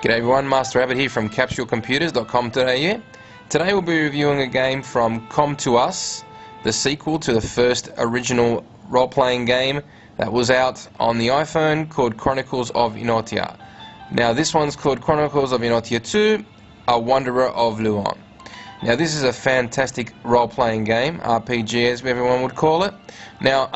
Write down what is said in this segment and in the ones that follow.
G'day everyone, Master Rabbit here from CapsuleComputers.com.au. Today we'll be reviewing a game from Com to Us, the sequel to the first original role-playing game that was out on the iPhone called Chonicles of Inotia. Now this one's called Chonicles of Inotia 2, A Wanderer of Luone. Now this is a fantastic role-playing game, RPG as everyone would call it. Now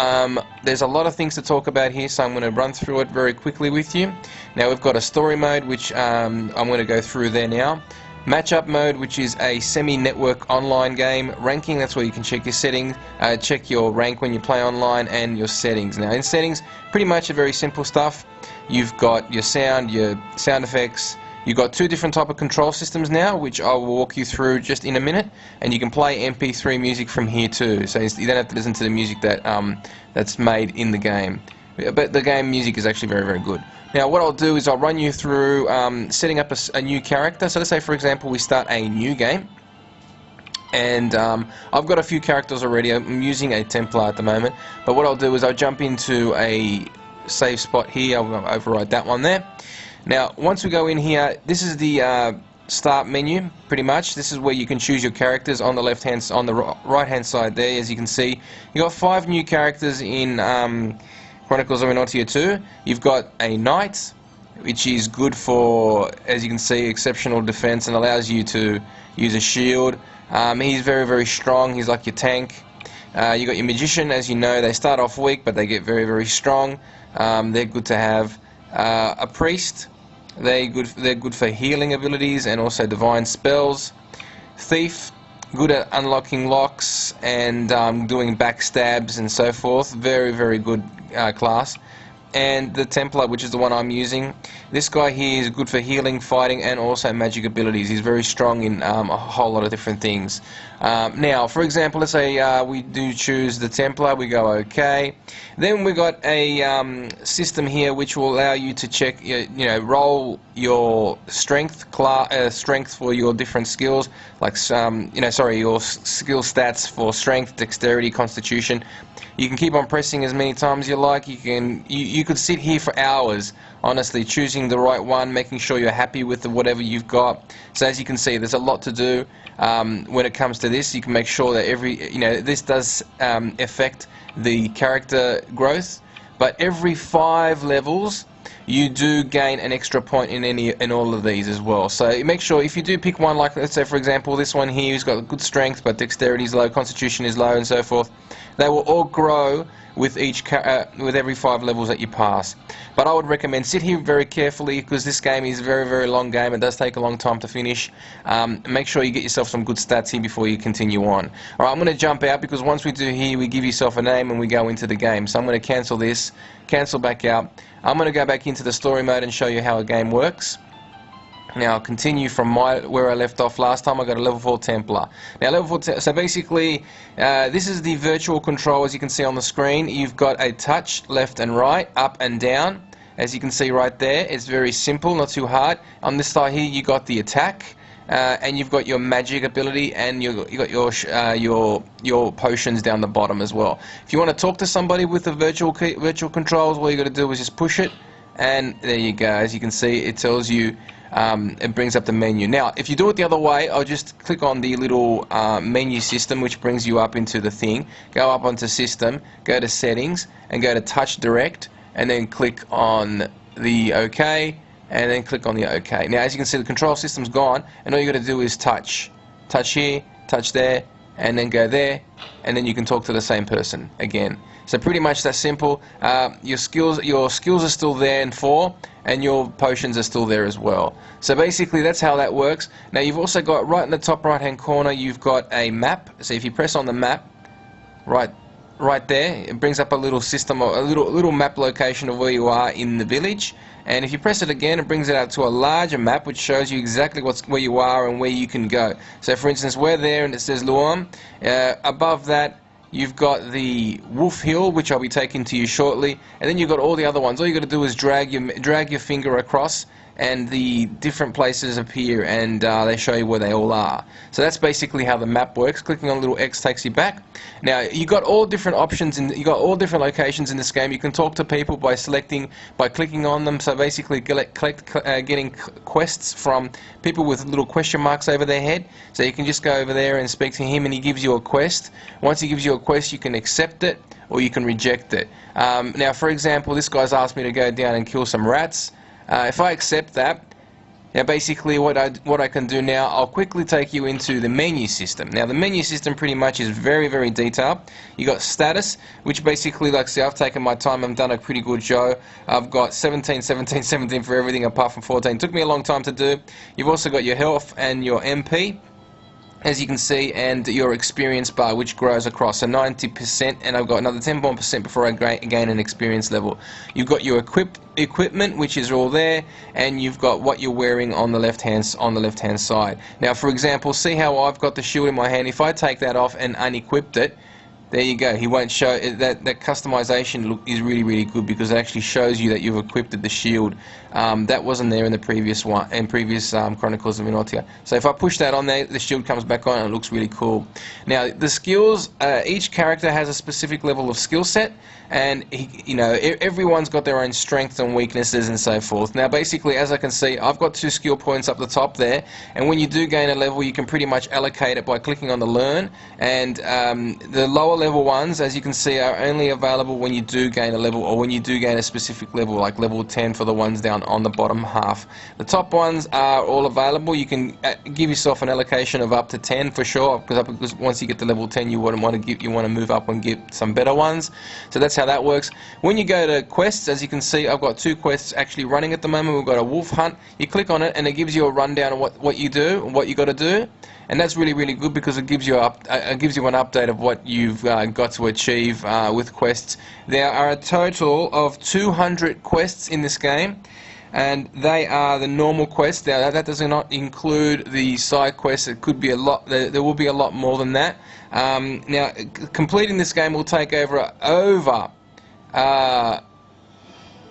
there's a lot of things to talk about here, so I'm going to run through it very quickly with you. Now we've got a story mode, which I'm going to go through there now. Match-up mode, which is a semi-network online game. Ranking, that's where you can check your settings, check your rank when you play online, and your settings. Now in settings, pretty much a very simple stuff. You've got your sound effects. You've got two different type of control systems now, which I will walk you through just in a minute, and you can play MP3 music from here too, so you don't have to listen to the music that that's made in the game. But the game music is actually very, very good. Now what I'll do is I'll run you through setting up a new character. So let's say for example we start a new game, and I've got a few characters already. I'm using a Templar at the moment, but what I'll do is I'll jump into a save spot here. I'll override that one there. Now once we go in here, this is the start menu pretty much. This is where you can choose your characters on the right hand side there. As you can see, you got 5 new characters in Chonicles of Inotia 2. You've got a knight, which is good for, as you can see, exceptional defense and allows you to use a shield. He's very, very strong. He's like your tank. You got your magician. As you know, they start off weak, but they get very, very strong. They're good to have. A priest. They're good for healing abilities and also divine spells. Thief, good at unlocking locks and doing backstabs and so forth. Very, very good class. And the Templar, which is the one I'm using, this guy here is good for healing, fighting, and also magic abilities. He's very strong in a whole lot of different things. Now, for example, let's say we do choose the Templar, we go OK. Then we got a system here which will allow you to check, roll your strength strength for your different skills, like your skill stats for strength, dexterity, constitution. You can keep on pressing as many times as you like. You could sit here for hours, honestly, choosing the right one, making sure you're happy with whatever you've got. So as you can see, there's a lot to do when it comes to this. You can make sure that this does affect the character growth, but every 5 levels you do gain an extra point in all of these as well. So make sure if you do pick one, like let's say for example this one here, who's got good strength but dexterity is low, constitution is low, and so forth, they will all grow with with every 5 levels that you pass. But I would recommend sit here very carefully, because this game is a very, very long game. It does take a long time to finish. Make sure you get yourself some good stats here before you continue on. Alright, I'm going to jump out, because once we do here, we give yourself a name and we go into the game. So I'm going to cancel this, cancel back out. I'm going to go back into the story mode and show you how a game works. Now I'll continue from where I left off last time. I got a level 4 Templar. Now level 4, so basically this is the virtual control. As you can see on the screen, you've got a touch left and right, up and down. As you can see right there, it's very simple, not too hard. On this side here, you got the attack, and you've got your magic ability, and you got your potions down the bottom as well. If you want to talk to somebody with the virtual controls, all you got to do is just push it, and there you go. As you can see, it tells you. It brings up the menu. Now, if you do it the other way, I'll just click on the little menu system, which brings you up into the thing. Go up onto System, go to Settings, and go to Touch Direct, and then click on the OK, and then click on the OK. Now, as you can see, the control system's gone, and all you got to do is touch here, touch there, and then go there, and then you can talk to the same person again. So pretty much that simple. Your skills are still there in 4, and your potions are still there as well. So basically that's how that works. Now you've also got right in the top right hand corner, you've got a map. So if you press on the map right there, it brings up a little system, or a little map location of where you are in the village. And if you press it again, it brings it out to a larger map, which shows you exactly where you are and where you can go. So for instance, we're there and it says Luone. Above that, you've got the Wolf Hill, which I'll be taking to you shortly, and then you've got all the other ones. All you got to do is drag your finger across, and the different places appear, and they show you where they all are. So that's basically how the map works. Clicking on a little X takes you back. Now you got all different options, and you got all different locations in this game. You can talk to people by clicking on them. So basically, getting quests from people with little question marks over their head. So you can just go over there and speak to him, and he gives you a quest. Once he gives you a quest, you can accept it or you can reject it. Now, for example, this guy's asked me to go down and kill some rats. If I accept that, now basically what I can do now, I'll quickly take you into the menu system. Now the menu system pretty much is very, very detailed. You got status, which basically, like I say, I've taken my time, I've done a pretty good show. I've got 17, 17, 17 for everything apart from 14. It took me a long time to do. You've also got your health and your MP, as you can see, and your experience bar, which grows across, so 90%, and I've got another 10% before I gain an experience level. You've got your equipment, which is all there, and you've got what you're wearing on the left hand side. Now, for example, see how I've got the shield in my hand. If I take that off and unequipped it, there you go. He won't show it. That customization is really, really good, because it actually shows you that you've equipped the shield. That wasn't there in the previous Chonicles of Inotia. So if I push that on there, the shield comes back on and it looks really cool. Now the skills, each character has a specific level of skill set, and everyone's got their own strengths and weaknesses and so forth. Now basically, as I can see, I've got 2 skill points up the top there, and when you do gain a level, you can pretty much allocate it by clicking on the learn, and the lower level ones, as you can see, are only available when you do gain a level, or when you do gain a specific level, like level 10 for the ones down on the bottom half. The top ones are all available. You can give yourself an allocation of up to 10 for sure, because once you get to level 10, you want to move up and get some better ones. So that's how that works. When you go to quests, as you can see, I've got 2 quests actually running at the moment. We've got a wolf hunt. You click on it and it gives you a rundown of what you do and what you got to do. And that's really, really good, because it gives you an update of what you've got to achieve with quests. There are a total of 200 quests in this game, and they are the normal quests. Now that does not include the side quests. It could be a lot. There will be a lot more than that. Now completing this game will take over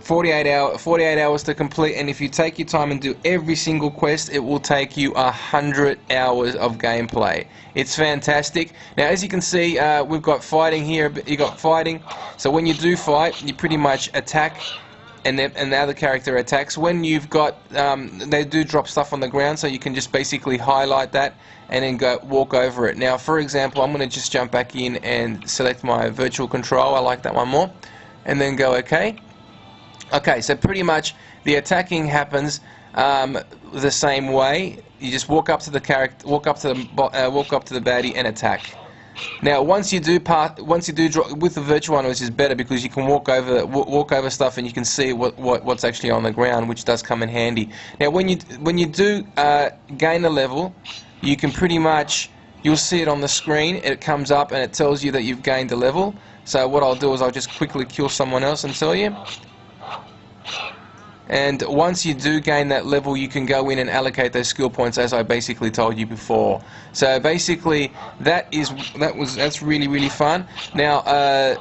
48 hours to complete, and if you take your time and do every single quest, it will take you 100 hours of gameplay. It's fantastic. Now, as you can see, we've got fighting here. You got fighting. So when you do fight, you pretty much attack, and the other character attacks. When you've got, they do drop stuff on the ground, so you can just basically highlight that and then walk over it. Now, for example, I'm going to just jump back in and select my virtual control. I like that one more, and then go OK. Okay, so pretty much the attacking happens the same way. You just walk up to the character, walk up to the baddie, and attack. Now, once you do drop with the virtual one, which is better because you can walk over stuff and you can see what's actually on the ground, which does come in handy. Now, when you do gain a level, you can pretty much, you'll see it on the screen. It comes up and it tells you that you've gained a level. So what I'll do is I'll just quickly kill someone else and tell you. And once you do gain that level, you can go in and allocate those skill points, as I basically told you before. So basically, that's really, really fun. Now,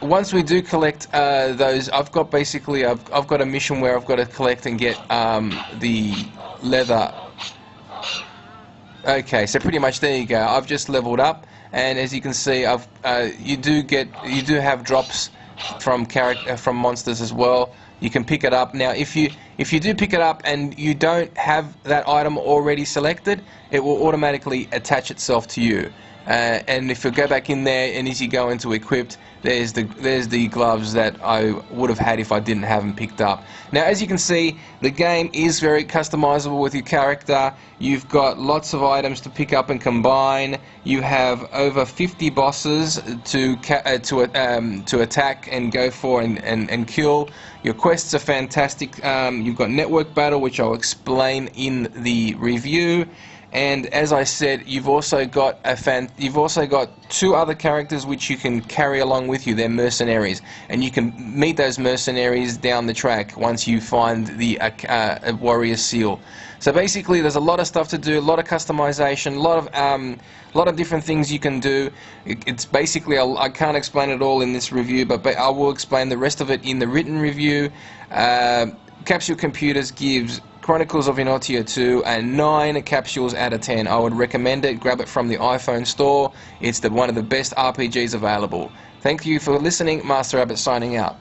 once we do collect those, I've got a mission where I've got to collect and get the leather. Okay, so pretty much there you go. I've just leveled up, and as you can see, you do have drops from monsters as well. You can pick it up. Now, if you do pick it up and you don't have that item already selected, it will automatically attach itself to you. And if you go back in there and as you go into equipped, there's the gloves that I would have had if I didn't have them picked up. Now, as you can see, the game is very customizable with your character. You've got lots of items to pick up and combine. You have over 50 bosses to attack and go for and kill. Your quests are fantastic. You've got network battle, which I'll explain in the review. And as I said, you've also got 2 other characters which you can carry along with you. They're mercenaries, and you can meet those mercenaries down the track once you find the warrior seal. So basically, there's a lot of stuff to do, a lot of customization, a lot of different things you can do. It's basically, I can't explain it all in this review, but I will explain the rest of it in the written review. Capsule Computers gives Chronicles of Inotia 2 and 9 capsules out of 10. I would recommend it. Grab it from the iPhone store. It's one of the best RPGs available. Thank you for listening. Master Rabbit signing out.